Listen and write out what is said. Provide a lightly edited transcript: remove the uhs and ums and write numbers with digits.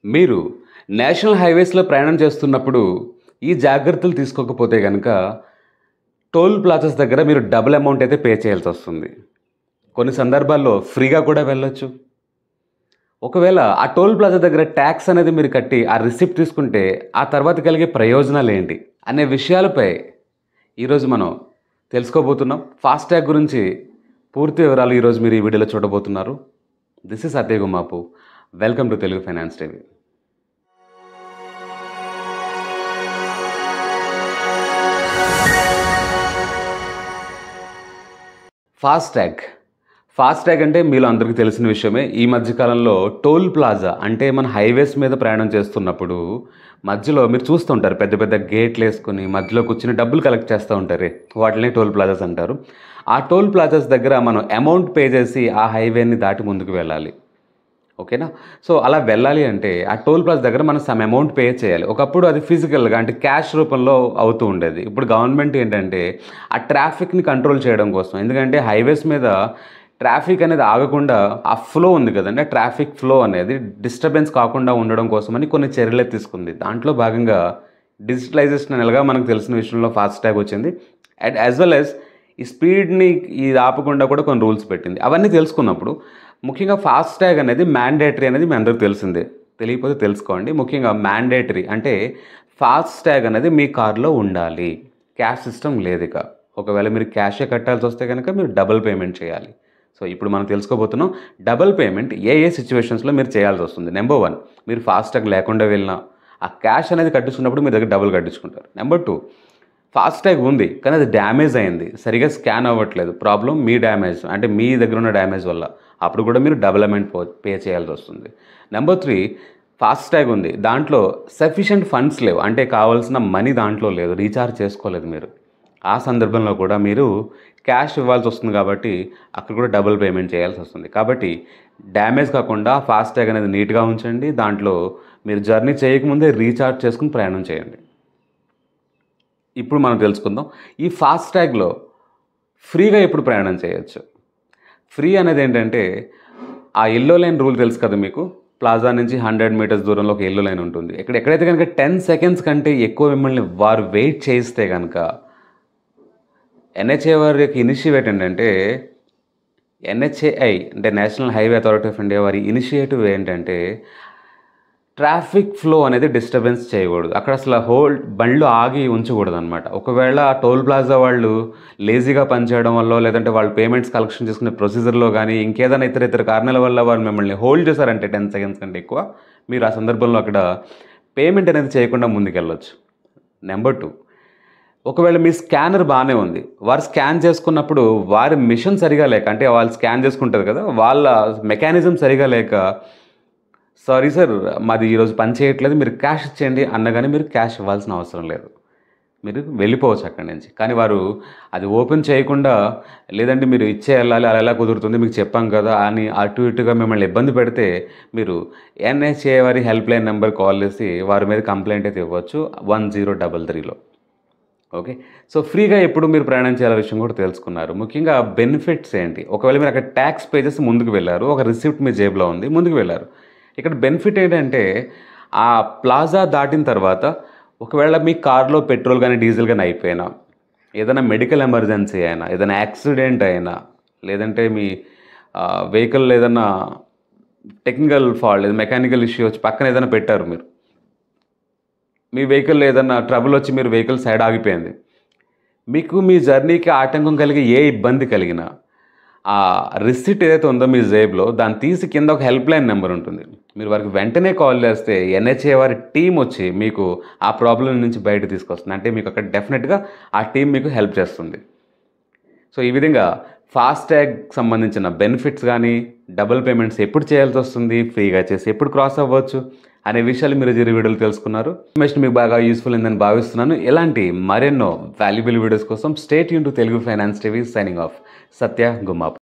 మీరు నేషనల్ హైవేస్లో ప్రయాణం చేస్తున్నప్పుడు ఈ జాగ్రత్తలు తీసుకోకపోతే కనుక టోల్ ప్లాజాస్ దగ్గర మీరు డబుల్ అమౌంట్ అయితే పే చేయాల్సి వస్తుంది. కొన్ని సందర్భాల్లో ఫ్రీగా కూడా వెళ్ళొచ్చు. ఒకవేళ ఆ టోల్ ప్లాజా దగ్గర ట్యాక్స్ అనేది మీరు కట్టి ఆ రిసిప్ట్ తీసుకుంటే ఆ తర్వాత కలిగే ప్రయోజనాలు ఏంటి అనే విషయాలపై ఈరోజు మనం తెలుసుకోబోతున్నాం. ఫాస్టాగ్ గురించి పూర్తి వివరాలు ఈరోజు మీరు ఈ వీడియోలో చూడబోతున్నారు. This is Satya Gummapu. Welcome to Telugu finance TV. FASTag అంటే మీలో అందరికీ తెలిసిన విషయమే. ఈ మధ్యకాలంలో టోల్ ప్లాజా అంటే మన హైవేస్ మీద ప్రయాణం చేస్తున్నప్పుడు మధ్యలో మీరు చూస్తుంటారు పెద్ద పెద్ద గేట్లు వేసుకొని మధ్యలో కూర్చుని డబ్బులు కలెక్ట్ చేస్తూ ఉంటారు. వాటిని టోల్ ప్లాజాస్ అంటారు. ఆ టోల్ ప్లాజాస్ దగ్గర మనం అమౌంట్ పే చేసి ఆ హైవేని దాటి ముందుకు వెళ్ళాలి. ఓకేనా? సో అలా వెళ్ళాలి అంటే ఆ టోల్ ప్లాజా దగ్గర మనం సమ్ అమౌంట్ పే చేయాలి. ఒకప్పుడు అది ఫిజికల్గా అంటే క్యాష్ రూపంలో అవుతూ ఉండేది. ఇప్పుడు గవర్నమెంట్ ఏంటంటే ఆ ట్రాఫిక్ని కంట్రోల్ చేయడం కోసం, ఎందుకంటే హైవేస్ మీద ట్రాఫిక్ అనేది ఆగకుండా ఆ ఫ్లో ఉంది కదండి, ఆ ట్రాఫిక్ ఫ్లో అనేది డిస్టర్బెన్స్ కాకుండా ఉండడం కోసమని కొన్ని చర్యలు తీసుకుంది. దాంట్లో భాగంగా డిజిటలైజేషన్ అనేలాగా మనకు తెలిసిన విషయంలో ఫాస్టాగ్ వచ్చింది. అండ్ యాజ్ వెల్ యాజ్ ఈ స్పీడ్ని ఇది ఆపకుండా కూడా కొన్ని రూల్స్ పెట్టింది. అవన్నీ తెలుసుకున్నప్పుడు ముఖ్యంగా ఫాస్టాగ్ అనేది మ్యాండేటరీ అనేది మీ అందరికీ తెలిసిందే. తెలియకపోతే తెలుసుకోండి. ముఖ్యంగా మ్యాండేటరీ అంటే ఫాస్టాగ్ అనేది మీ కార్లో ఉండాలి. క్యాష్ సిస్టమ్ లేదు. ఇక ఒకవేళ మీరు క్యాషే కట్టాల్సి వస్తే కనుక మీరు డబుల్ పేమెంట్ చేయాలి. సో ఇప్పుడు మనం తెలుసుకోబోతున్నాం డబుల్ పేమెంట్ ఏ సిచ్యువేషన్స్లో మీరు చేయాల్సి వస్తుంది. నెంబర్ 1, మీరు ఫాస్టాగ్ లేకుండా వెళ్ళినా ఆ క్యాష్ అనేది కట్టించుకున్నప్పుడు మీ దగ్గర డబుల్ కట్టించుకుంటారు. నెంబర్ 2, ఫాస్టాగ్ ఉంది కానీ అది డ్యామేజ్ అయింది, సరిగా స్కాన్ అవ్వట్లేదు. ప్రాబ్లం మీ డ్యామేజ్ అంటే మీ దగ్గర ఉన్న డ్యామేజ్ వల్ల, అప్పుడు కూడా మీరు డబుల్ అమౌంట్ పే చేయాల్సి వస్తుంది. నెంబర్ 3, ఫాస్టాగ్ ఉంది, దాంట్లో సఫిషియంట్ ఫండ్స్ లేవు, అంటే కావాల్సిన మనీ దాంట్లో లేదు, రీఛార్జ్ చేసుకోలేదు మీరు. ఆ సందర్భంలో కూడా మీరు క్యాష్ ఇవ్వాల్సి వస్తుంది కాబట్టి అక్కడ కూడా డబుల్ పేమెంట్ చేయాల్సి వస్తుంది. కాబట్టి డ్యామేజ్ కాకుండా ఫాస్టాగ్ అనేది నీట్గా ఉంచండి. దాంట్లో మీరు జర్నీ చేయకముందే రీఛార్జ్ చేసుకుని ప్రయాణం చేయండి. ఇప్పుడు మనం తెలుసుకుందాం ఈ ఫాస్టాగ్లో ఫ్రీగా ఎప్పుడు ప్రయాణం చేయొచ్చు. ఫ్రీ అనేది ఏంటంటే ఆ ఎల్లో లైన్ రూల్ తెలుసు కదా మీకు. ప్లాజా నుంచి 100 మీటర్స్ దూరంలో ఒక ఎల్లో లైన్ ఉంటుంది. ఎక్కడైతే కనుక 10 సెకండ్స్ కంటే ఎక్కువ మిమ్మల్ని వారు వెయిట్ చేయిస్తే కనుక ఎన్హెచ్ఏ వారి యొక్క ఇనిషియేటివ్ ఏంటంటే, ఎన్హెచ్ఏఐ అంటే national highway authority of India వారి ఇనిషియేటివ్ ఏంటంటే ట్రాఫిక్ ఫ్లో అనేది డిస్టర్బెన్స్ చేయకూడదు. అక్కడ అసలు బండ్లు ఆగి ఉంచకూడదు అనమాట. ఒకవేళ టోల్ ప్లాజా వాళ్ళు లేజీగా పనిచేయడం వల్ల, లేదంటే వాళ్ళు పేమెంట్స్ కలెక్షన్ చేసుకునే ప్రొసీజర్లో కానీ ఇంకేదైనా ఇతర కారణాల వల్ల వాళ్ళు మిమ్మల్ని హోల్డ్ చేశారంటే 10 సెకండ్స్ కంటే ఎక్కువ, మీరు ఆ సందర్భంలో అక్కడ పేమెంట్ అనేది చేయకుండా ముందుకెళ్ళొచ్చు. నెంబర్ 2, ఒకవేళ మీ స్కానర్ బాగానే ఉంది, వారు స్కాన్ చేసుకున్నప్పుడు వారి మిషన్ సరిగా లేక, అంటే వాళ్ళు స్కాన్ చేసుకుంటారు కదా, వాళ్ళ మెకానిజం సరిగా లేక, సారీ సార్ మాది ఈరోజు పని చేయట్లేదు, మీరు క్యాష్ ఇచ్చేయండి అన్నగానే మీరు క్యాష్ ఇవ్వాల్సిన అవసరం లేదు, మీరు వెళ్ళిపోవచ్చు అక్కడి నుంచి. కానీ వారు అది ఓపెన్ చేయకుండా, లేదంటే మీరు ఇచ్చే వెళ్ళాలి, అలా ఎలా కుదురుతుంది మీకు చెప్పాం కదా అని అటు ఇటుగా మిమ్మల్ని ఇబ్బంది పెడితే మీరు ఎన్హెచ్ఏ వారి హెల్ప్ లైన్ నెంబర్ కాల్ చేసి వారి మీద కంప్లైంట్ అయితే ఇవ్వచ్చు 1033లో. ఓకే. సో ఫ్రీగా ఎప్పుడు మీరు ప్రయాణం చేయాల విషయం కూడా తెలుసుకున్నారు. ముఖ్యంగా బెనిఫిట్స్ ఏంటి, ఒకవేళ మీరు అక్కడ ట్యాక్స్ పే చేసి ముందుకు వెళ్ళారు, ఒక రిసిప్ట్ మీ జేబులో ఉంది, ముందుకు వెళ్ళారు. ఇక్కడ బెనిఫిట్ ఏంటంటే ఆ ప్లాజా దాటిన తర్వాత ఒకవేళ మీ కార్లో పెట్రోల్ కానీ డీజిల్ కానీ అయిపోయినా, ఏదైనా మెడికల్ ఎమర్జెన్సీ అయినా, ఏదైనా యాక్సిడెంట్ అయినా, లేదంటే మీ వెహికల్ ఏదైనా టెక్నికల్ ఫాల్ట్, మెకానికల్ ఇష్యూ వచ్చి పక్కన ఏదైనా పెట్టారు, మీరు మీ వెహికల్ ఏదైనా ట్రబుల్ వచ్చి మీరు వెహికల్ సైడ్ ఆగిపోయింది, మీకు మీ జర్నీకి ఆటంకం కలిగి ఏ ఇబ్బంది కలిగినా ఆ రిసిప్ట్ ఏదైతే ఉందో మీ జేబులో దాన్ని తీసి కింద ఒక హెల్ప్ లైన్ నెంబర్ ఉంటుంది, మీరు వారికి వెంటనే కాల్ చేస్తే ఎన్హెచ్ఏ వారి టీం వచ్చి మీకు ఆ ప్రాబ్లం నుంచి బయట తీసుకొస్తుంది. అంటే మీకు అక్కడ డెఫినెట్గా ఆ టీం మీకు హెల్ప్ చేస్తుంది. సో ఈ విధంగా ఫాస్టాగ్ సంబంధించిన బెనిఫిట్స్ కానీ, డబుల్ పేమెంట్స్ ఎప్పుడు చేయాల్సి వస్తుంది, ఫ్రీగా చేసి ఎప్పుడు క్రాస్ అవ్వచ్చు అనే విషయాలు మీరు వీడియోలు తెలుసుకున్నారు. ఇన్ఫర్మేషన్ మీకు బాగా యూస్ఫుల్ అయిందని భావిస్తున్నాను. ఇలాంటి మరెన్నో వాల్యుబుల్ వీడియోస్ కోసం stay tune to Telugu finance TV. Signing off, Satya Gummapu.